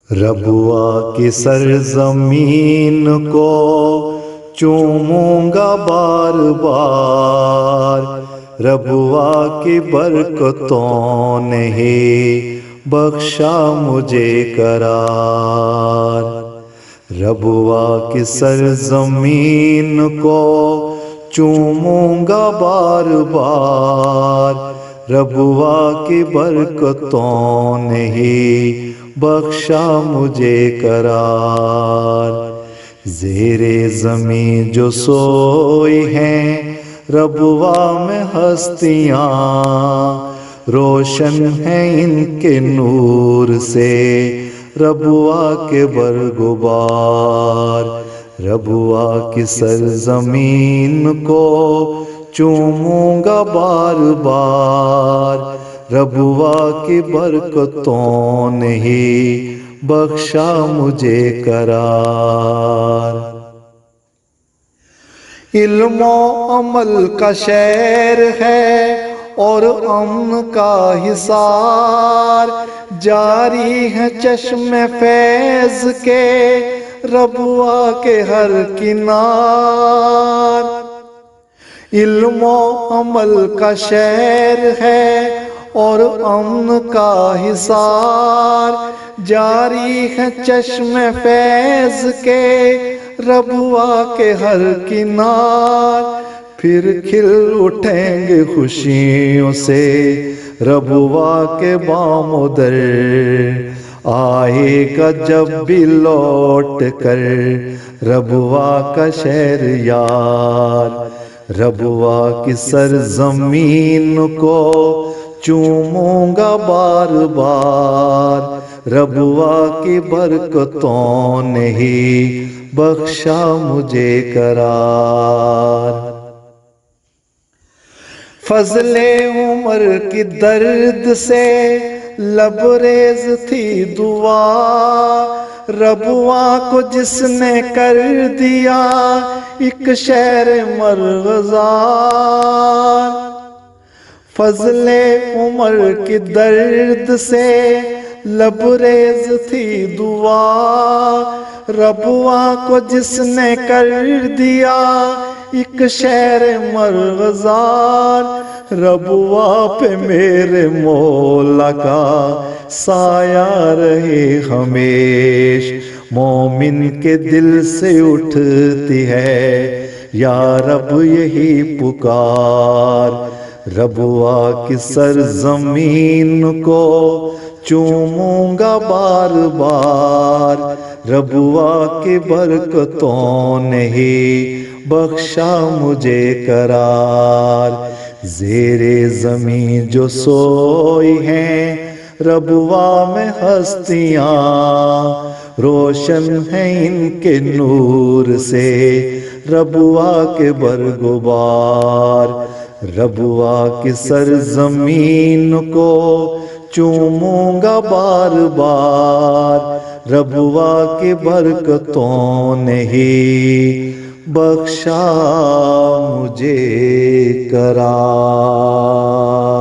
ربوا کی سرزمین کو چوموں گا بار بار، ربوا کی برکتوں نے ہی بخشا مجھے قرار۔ ربوا کی سرزمین کو چوموں گا بار بار، ربوا کی برکتوں نے ہی بخشا مجھے قرار۔ زیر زمین جو سوئی ہیں ربوا میں ہستیاں، روشن ہیں ان کے نور سے ربوا کے برگبار۔ ربوا کی سرزمین کو چوموں گا بار بار، ربوا کی برکتوں نے ہی بخشا مجھے قرار۔ علم و عمل کا شہر ہے اور امن کا حصار، جاری ہے چشم فیض کے ربوا کے ہر کنار۔ علم و عمل کا شہر ہے اور امن کا حصار، جاری ہے چشم فیض کے ربوا کے ہر کنار۔ پھر کھل اٹھیں گے خوشیوں سے ربوا کے بام و در، آئے گا جب بھی لوٹ کر ربوا کا شہر یار۔ ربوا کی سرزمین کو چوموں گا بار بار، ربوا کی برکتوں نے ہی بخشا مجھے قرار۔ فضل عمر کی درد سے لبریز تھی دعا، ربوا کو جس نے کر دیا ایک شہر مرغزار۔ فضل عمر کی درد سے لبریز تھی دعا، ربوا کو جس نے کر دیا ایک شہر مرغزار۔ ربوا پہ میرے مولا کا سایہ رہے ہمیش، مومن کے دل سے اٹھتی ہے یا رب یہی پکار۔ ربوا کی سرزمین کو چوموں گا بار بار، ربوا کی برکتوں نے ہی بخشا مجھے قرار۔ زیر زمین جو سوئی ہیں ربوا میں ہستیاں، روشن ہیں ان کے نور سے ربوا کے برگبار۔ ربوا کی سرزمین کو چوموں گا بار بار، ربوا کی برکتوں نے ہی بخشا مجھے قرار۔